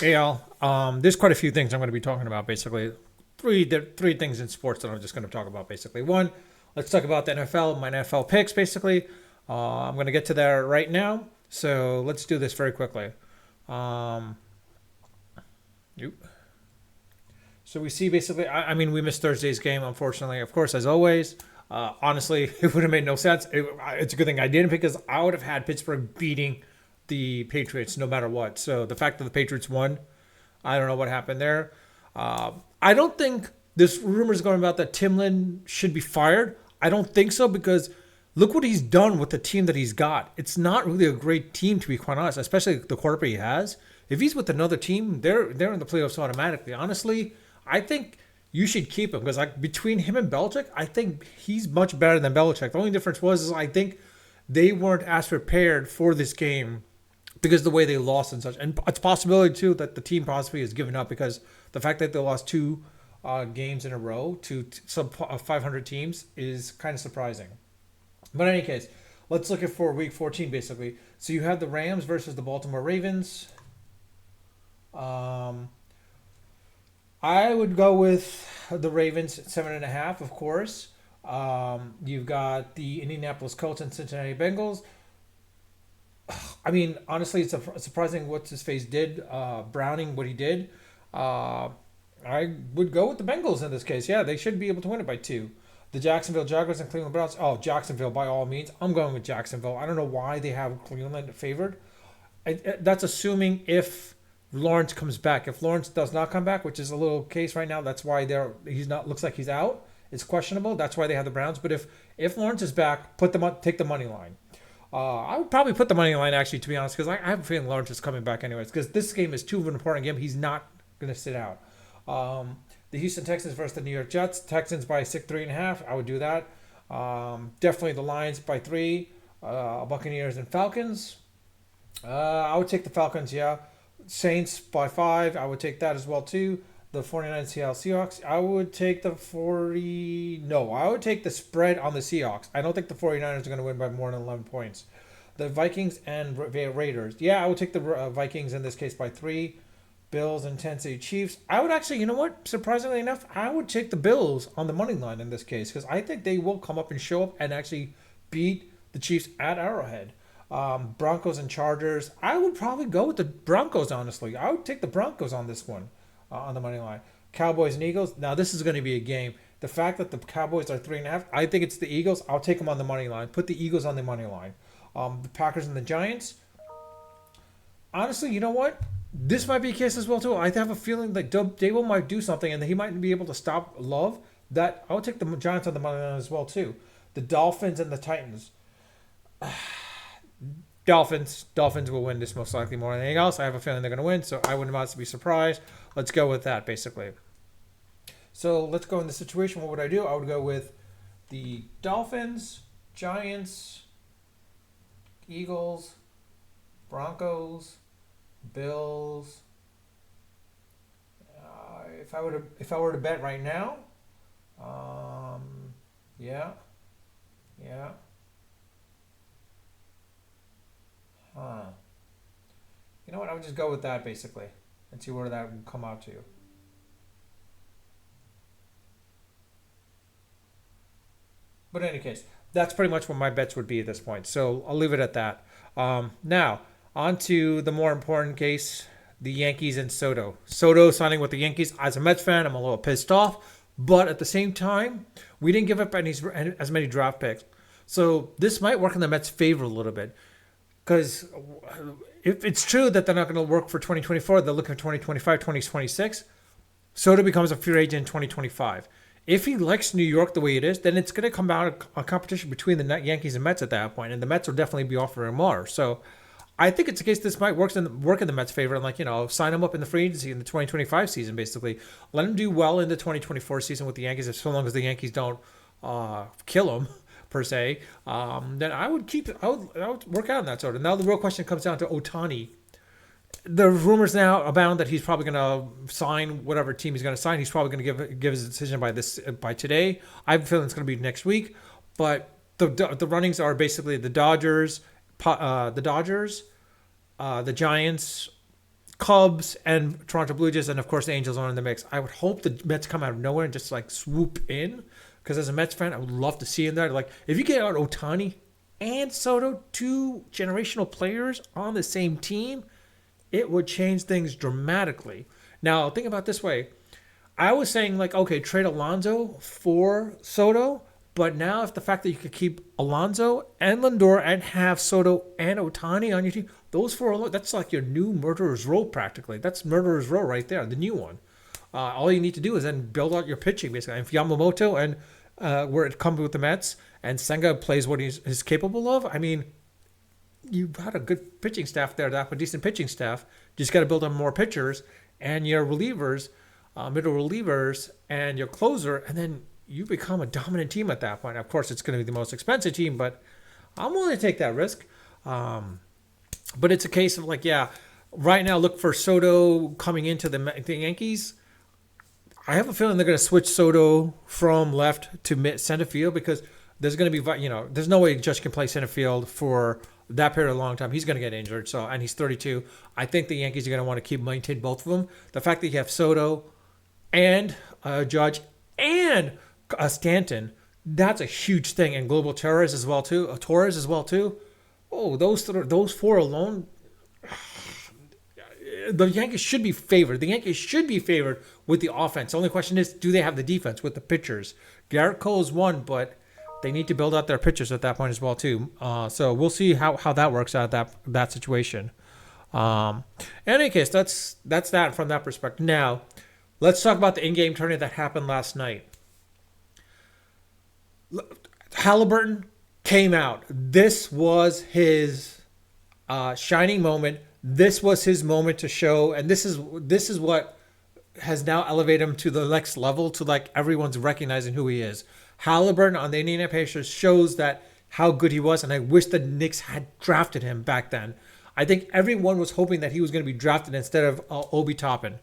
AL, there's quite a few things I'm going to be talking about. Basically, three things in sports that I'm just going to talk about. Basically, one, let's talk about the NFL, my NFL picks. Basically, I'm going to get to that right now. So let's do this very quickly. Um, so we see basically, I mean, we missed Thursday's game, unfortunately. Of course, as always. Honestly, it would have made no sense. It's a good thing I didn't because I would have had Pittsburgh beating the Patriots no matter what. So the fact that the Patriots won, I don't know what happened there. I don't think this rumor is going about that Timlin should be fired. I don't think so because look what he's done with the team that he's got. It's not really a great team to be quite honest, especially the quarterback he has. If he's with another team, they're in the playoffs automatically. Honestly, I think you should keep him because like between him and Belichick, I think he's much better than Belichick. The only difference was is I think they weren't as prepared for this game because the way they lost and such. And it's a possibility too that the team possibly has given up because the fact that they lost two games in a row to sub 500 teams is kind of surprising. But in any case, let's look at for week 14 basically. So you have the Rams versus the Baltimore Ravens. Um, I would go with the Ravens at 7.5, of course. You've got the Indianapolis Colts and Cincinnati Bengals. I mean, honestly, it's surprising what his face did. Browning, what he did. Uh, I would go with the Bengals in this case. Yeah, they should be able to win it by two. The Jacksonville Jaguars and Cleveland Browns. Oh, Jacksonville by all means. I'm going with Jacksonville. I don't know why they have Cleveland favored. That's assuming if Lawrence comes back. If Lawrence does not come back, which is a little case right now, that's why he's not looks like he's out. It's questionable. That's why they have the Browns. But if Lawrence is back, take the money line. I would probably put the money line actually, to be honest, because I have a feeling Lawrence is coming back anyways. Because this game is too of an important game. He's not going to sit out. The Houston Texans versus the New York Jets. Texans by 3.5. I would do that. Definitely the Lions by 3. Buccaneers and Falcons. I would take the Falcons, yeah. Saints by 5. I would take that as well, too. The 49 Seattle Seahawks. I would take the 40. No, I would take the spread on the Seahawks. I don't think the 49ers are going to win by more than 11 points. The Vikings and Raiders. Yeah, I would take the Vikings in this case by 3. Bills and Kansas City Chiefs. I would actually, you know what? Surprisingly enough, I would take the Bills on the money line in this case because I think they will come up and show up and actually beat the Chiefs at Arrowhead. Broncos and Chargers. I would probably go with the Broncos, honestly. I would take the Broncos on this one on the money line. Cowboys and Eagles. Now, this is going to be a game. The fact that the Cowboys are 3.5, I think it's the Eagles. I'll take them on the money line. Put the Eagles on the money line. The Packers and the Giants. Honestly, you know what? This might be a case as well too. I have a feeling like Dable might do something, and he might be able to stop Love. That I would take the Giants on the money line as well too. The Dolphins and the Titans. Dolphins will win this most likely more than anything else. I have a feeling they're going to win, so I wouldn't want to be surprised. Let's go with that basically. So let's go in the situation. What would I do? I would go with the Dolphins, Giants, Eagles, Broncos, Bills. If I were to bet right now, yeah, yeah, huh. You know what? I would just go with that basically, and see where that would come out to. But in any case, that's pretty much what my bets would be at this point. So I'll leave it at that. Now on to the more important case: the Yankees and Soto. Soto signing with the Yankees. As a Mets fan, I'm a little pissed off, but at the same time, we didn't give up as many draft picks. So this might work in the Mets' favor a little bit. Because if it's true that they're not going to work for 2024, they're looking for 2025, 2026. Soto becomes a free agent in 2025. If he likes New York the way it is, then it's going to come out a competition between the Yankees and Mets at that point, and the Mets will definitely be offering more. So I think it's a case this might work in the Mets' favor, and sign him up in the free agency in the 2025 season. Basically, let him do well in the 2024 season with the Yankees, as so long as the Yankees don't kill him per se. Then I would work out in that sort of. Now the real question comes down to Otani. The rumors now abound that he's probably going to sign whatever team he's going to sign. He's probably going to give his decision by today. I have a feeling it's going to be next week. But the runnings are basically the Dodgers, the Giants, Cubs and Toronto Blue Jays, and of course the Angels are in the mix. I would hope the Mets come out of nowhere and just like swoop in, because as a Mets fan, I would love to see in there. Like if you get out Otani and Soto, two generational players on the same team, it would change things dramatically. Now think about it this way: I was saying like, okay, trade Alonso for Soto, but now if the fact that you could keep Alonso and Lindor and have Soto and Otani on your team, those four alone, that's like your new murderer's row practically. That's murderer's row right there, the new one. All you need to do is then build out your pitching basically. And if Yamamoto and where it comes with the Mets and Senga plays what he's capable of, I mean, you've got a good pitching staff there, a decent pitching staff. You just got to build on more pitchers and your relievers, middle relievers, and your closer, and then you become a dominant team at that point. Of course, it's going to be the most expensive team, but I'm willing to take that risk. But it's a case of like, yeah, right now look for Soto coming into the Yankees. I have a feeling they're going to switch Soto from left to center field because there's going to be, there's no way Judge can play center field for that period of a long time. He's going to get injured. So, and he's 32. I think the Yankees are going to want to maintain both of them. The fact that you have Soto and Judge and Stanton, that's a huge thing. And Global Torres as well too. Oh, those four alone. The Yankees should be favored. The Yankees should be favored with the offense. The only question is, do they have the defense with the pitchers? Garrett Cole is one, but they need to build out their pitchers at that point as well too. So we'll see how that works out that situation. In any case, that's that from that perspective. Now, let's talk about the in-game tourney that happened last night. Halliburton came out. This was his shining moment. This was his moment to show, and this is what has now elevated him to the next level, to like everyone's recognizing who he is. Halliburton on the Indiana Pacers shows that how good he was, and I wish the Knicks had drafted him back then. I think everyone was hoping that he was going to be drafted instead of Obi Toppin.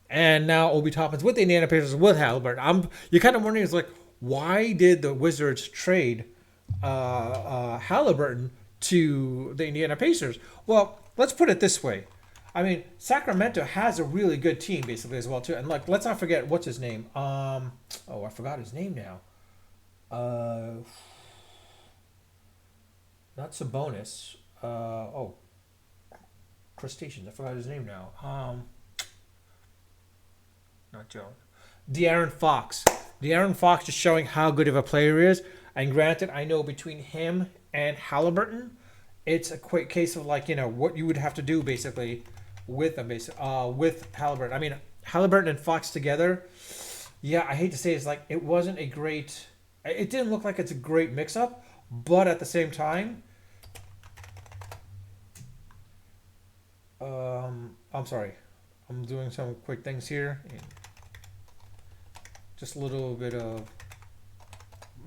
And now Obi Toppin's with the Indiana Pacers with Halliburton. You're kind of wondering, is like, why did the Wizards trade Halliburton to the Indiana Pacers? Well, let's put it this way. I mean, Sacramento has a really good team basically as well too. And like, let's not forget what's his name. I forgot his name now. Not Sabonis. Crustaceans. I forgot his name now. Not Joe. De'Aaron Fox. De'Aaron Fox is showing how good of a player he is. And granted, I know between him and Halliburton, it's a quick case of like, what you would have to do basically with them, with Halliburton. I mean, Halliburton and Fox together, yeah, I hate to say it's like, it didn't look like it's a great mix-up, but at the same time, I'm sorry. I'm doing some quick things here. Just a little bit of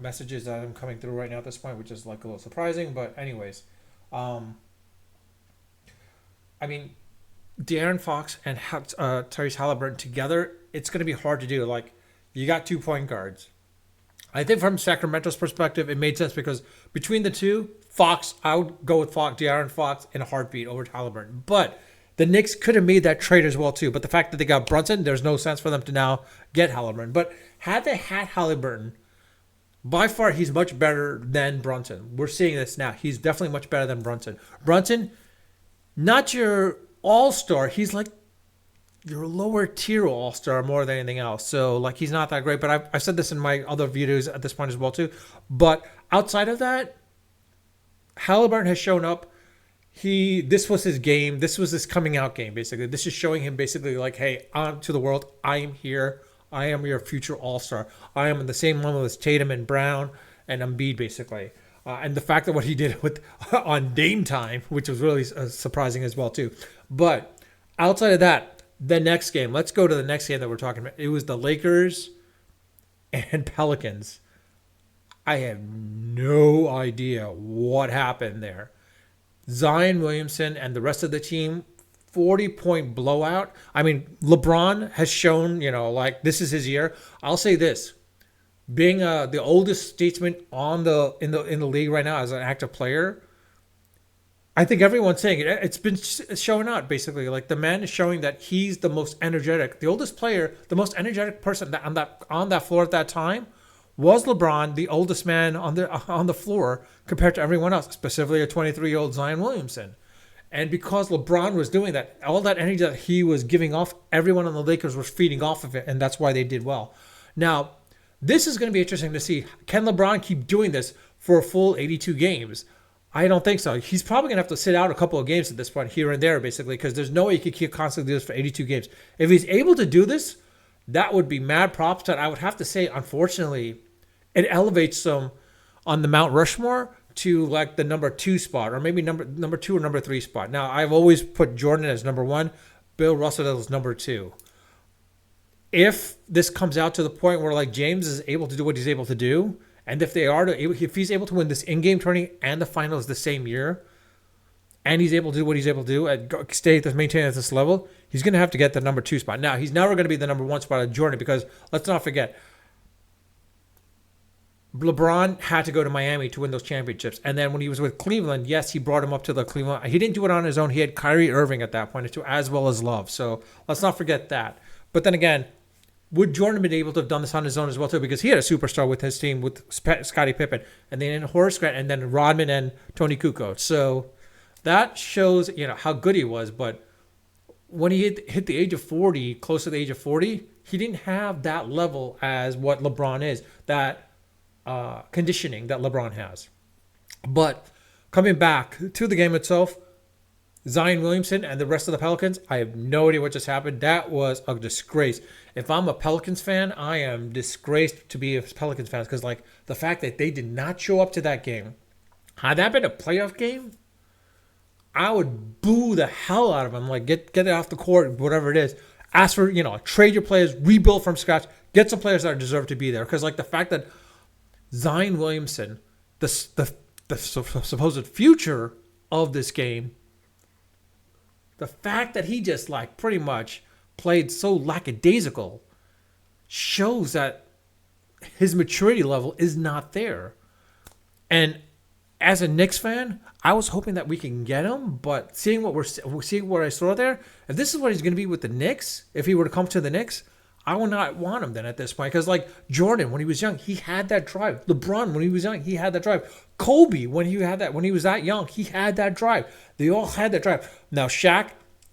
messages that I'm coming through right now at this point, which is like a little surprising, but anyways. I mean, De'Aaron Fox and Tyrese Halliburton together, it's going to be hard to do. Like, you got 2 point guards. I think from Sacramento's perspective, it made sense because between the two, Fox, I would go with De'Aaron Fox in a heartbeat over Halliburton. But the Knicks could have made that trade as well too. But the fact that they got Brunson, there's no sense for them to now get Halliburton. But had they had Halliburton, by far, he's much better than Brunson. We're seeing this now. He's definitely much better than Brunson. Brunson, not your all-star. He's like your lower tier all-star more than anything else. So, like, he's not that great. But I've said this in my other videos at this point as well, too. But outside of that, Halliburton has shown up. This was his game. This was his coming out game, basically. This is showing him basically like, hey, on to the world. I am here. I am your future all-star. I am in the same level as Tatum and Brown and Embiid, basically. And the fact that what he did on Dame time, which was really surprising as well, too. But outside of that, the next game. Let's go to the next game that we're talking about. It was the Lakers and Pelicans. I have no idea what happened there. Zion Williamson and the rest of the team, 40-point blowout. I mean, LeBron has shown, like this is his year. I'll say this: being the oldest statesman in the league right now as an active player, I think everyone's saying it. It's been showing out basically. Like the man is showing that he's the most energetic, the oldest player, the most energetic person on that floor at that time was LeBron, the oldest man on the floor compared to everyone else, specifically a 23-year-old Zion Williamson. And because LeBron was doing that, all that energy that he was giving off, everyone on the Lakers was feeding off of it, and that's why they did well. Now, this is going to be interesting to see. Can LeBron keep doing this for a full 82 games? I don't think so. He's probably going to have to sit out a couple of games at this point, here and there, basically, because there's no way he could keep constantly do this for 82 games. If he's able to do this, that would be mad props. That I would have to say, unfortunately, it elevates him on the Mount Rushmore to like the number two spot, or maybe number two or number three spot. Now, I've always put Jordan as number one, Bill Russell as number two. If this comes out to the point where like James is able to do what he's able to do, and if he's able to win this in-game tourney and the finals the same year, and he's able to do what he's able to do and maintain at this level, he's going to have to get the number two spot. Now, he's never going to be the number one spot of Jordan, because let's not forget, LeBron had to go to Miami to win those championships. And then when he was with Cleveland, yes, he brought him up to the Cleveland. He didn't do it on his own. He had Kyrie Irving at that point, too, as well as Love. So let's not forget that. But then again, would Jordan have been able to have done this on his own as well, too? Because he had a superstar with his team with Scottie Pippen, and then Horace Grant, and then Rodman and Tony Kukoc. So that shows, how good he was. But when he hit the age of 40, close to the age of 40, he didn't have that level as what LeBron is, that conditioning that LeBron has. But coming back to the game itself, Zion Williamson and the rest of the Pelicans, I have no idea what just happened. That was a disgrace. If I'm a Pelicans fan, I am disgraced to be a Pelicans fan, because like the fact that they did not show up to that game, had that been a playoff game, I would boo the hell out of them. Like get it off the court, whatever it is. Ask for, trade your players, rebuild from scratch, get some players that deserve to be there. Because like the fact that Zion Williamson, the supposed future of this game, the fact that he just like pretty much played so lackadaisical shows that his maturity level is not there. And as a Knicks fan, I was hoping that we can get him, but seeing what I saw there, if this is what he's going to be with the Knicks, if he were to come to the Knicks, I will not want him then at this point. Because like Jordan, when he was young, he had that drive. LeBron, when he was young, he had that drive. Kobe, when he was that young, he had that drive. They all had that drive. Now Shaq,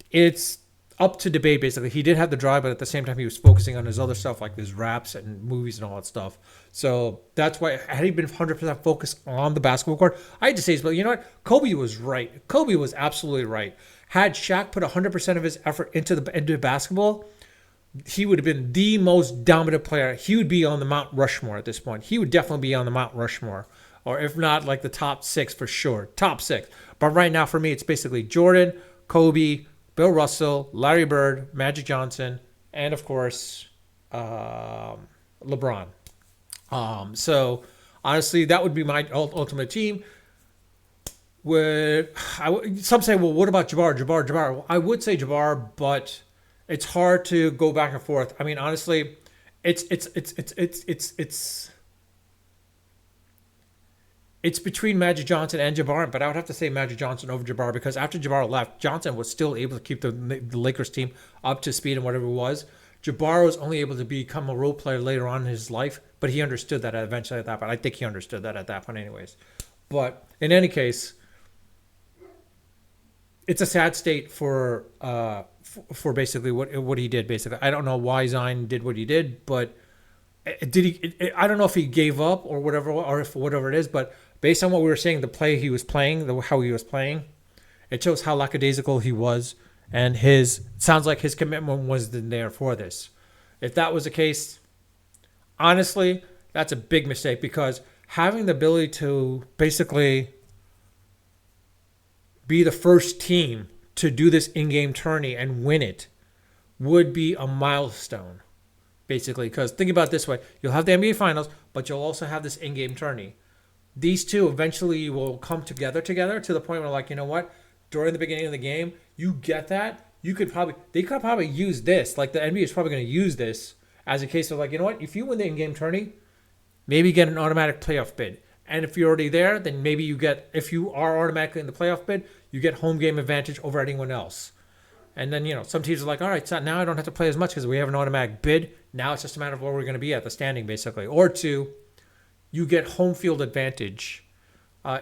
it's up to debate basically. He did have the drive, but at the same time he was focusing on his other stuff, like his raps and movies and all that stuff. So that's why, had he been 100% focused on the basketball court, I had to say, but you know what? Kobe was right. Kobe was absolutely right. Had Shaq put 100% of his effort into basketball, he would have been the most dominant player. He would be on the Mount Rushmore at this point. He would definitely be on the Mount Rushmore. Or if not, like the top six for sure. Top six. But right now for me, it's basically Jordan, Kobe, Bill Russell, Larry Bird, Magic Johnson, and of course, LeBron. So honestly, that would be my ultimate team. Some say, well, what about Jabbar? I would say Jabbar, but it's hard to go back and forth. I mean, honestly, it's between Magic Johnson and Jabbar, but I would have to say Magic Johnson over Jabbar, because after Jabbar left, Johnson was still able to keep the Lakers team up to speed and whatever it was. Jabbar was only able to become a role player later on in his life, but he understood that eventually at that point. I think he understood that at that point anyways. But in any case, it's a sad state for basically what he did. Basically, I don't know why Zion did what he did, but I don't know if he gave up or whatever, or if whatever it is. But based on what we were saying, the play he was playing, how he was playing, it shows how lackadaisical he was, and sounds like his commitment wasn't there for this. If that was the case, honestly, that's a big mistake, because having the ability to basically be the first team to do this in-game tourney and win it would be a milestone, basically. Because think about it this way. You'll have the NBA Finals, but you'll also have this in-game tourney. These two eventually will come together to the point where, like, you know what? During the beginning of the game, you get that. They could probably use this. Like, the NBA is probably going to use this as a case of, like, you know what? If you win the in-game tourney, maybe get an automatic playoff bid. And if you're already there, then maybe you get, if you are automatically in the playoff bid, you get home game advantage over anyone else. And then, some teams are like, all right, so now I don't have to play as much because we have an automatic bid. Now it's just a matter of where we're going to be at the standing, basically. Or two, you get home field advantage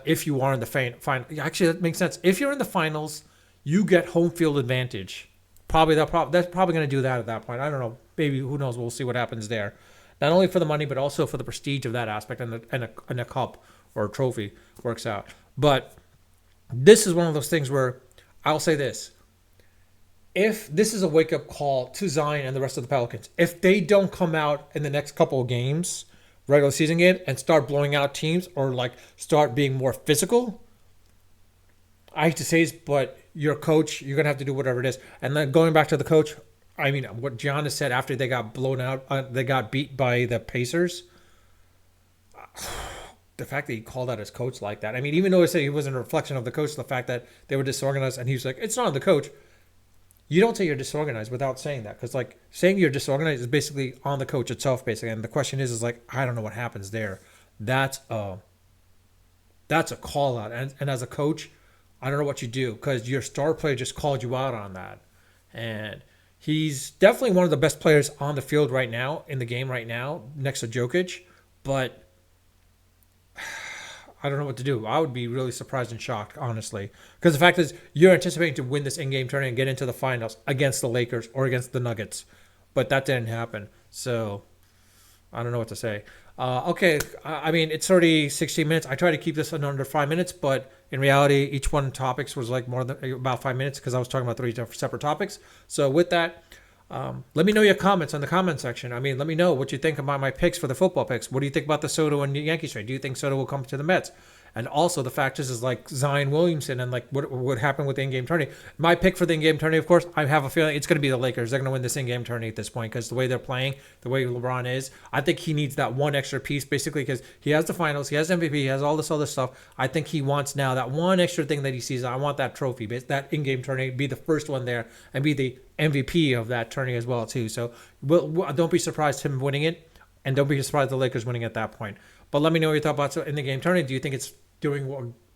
if you are in the final. Actually, that makes sense. If you're in the finals, you get home field advantage. That's probably going to do that at that point. I don't know. Maybe, who knows? We'll see what happens there. Not only for the money, but also for the prestige of that aspect, and a cup or a trophy works out. But this is one of those things where I'll say this. If this is a wake-up call to Zion and the rest of the Pelicans, if they don't come out in the next couple of games, regular season game, and start blowing out teams or like start being more physical, I hate to say this, but your coach, you're going to have to do whatever it is. And then going back to the coach, I mean, what Giannis said after they got blown out, they got beat by the Pacers. The fact that he called out his coach like that. I mean, even though he said he wasn't a reflection of the coach, the fact that they were disorganized, and he was like, it's not on the coach. You don't say you're disorganized without saying that, because like saying you're disorganized is basically on the coach itself, basically. And the question is like, I don't know what happens there. That's a call out, and as a coach, I don't know what you do, because your star player just called you out on that, and he's definitely one of the best players on the field right now, in the game right now, next to Jokic, but I don't know what to do. I would be really surprised and shocked, honestly. Because the fact is, you're anticipating to win this in-game tournament and get into the finals against the Lakers or against the Nuggets. But that didn't happen. So, I don't know what to say. Okay, I mean, it's already 16 minutes. I try to keep this under 5 minutes, but in reality, each one topics was like more than about 5 minutes because I was talking about 3 separate topics. So with that, let me know your comments in the comment section. I mean, let me know what you think about my picks for the football picks. What do you think about the Soto and the Yankees trade? Do you think Soto will come to the Mets? And also the fact is like Zion Williamson and like what happened with the in-game tourney. My pick for the in-game tourney, of course, I have a feeling it's going to be the Lakers. They're going to win this in-game tourney at this point because the way they're playing, the way LeBron is, I think he needs that one extra piece basically because he has the finals, he has MVP, he has all this other stuff. I think he wants now that one extra thing that he sees. I want that trophy, that in-game tourney, be the first one there and be the MVP of that tourney as well too. So don't be surprised him winning it, and don't be surprised the Lakers winning at that point. But let me know what your thoughts about in the game tourney. Do you think it's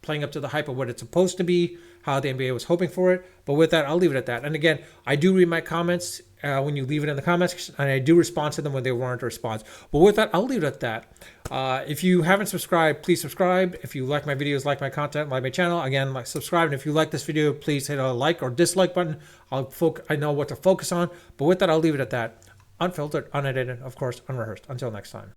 playing up to the hype of what it's supposed to be, how the NBA was hoping for it? But with that, I'll leave it at that. And again, I do read my comments when you leave it in the comments, and I do respond to them when they warrant a response. But with that, I'll leave it at that. If you haven't subscribed, please subscribe. If you like my videos, like my content, like my channel, again, subscribe. And if you like this video, please hit a like or dislike button. I know what to focus on. But with that, I'll leave it at that. Unfiltered, unedited, of course, unrehearsed. Until next time.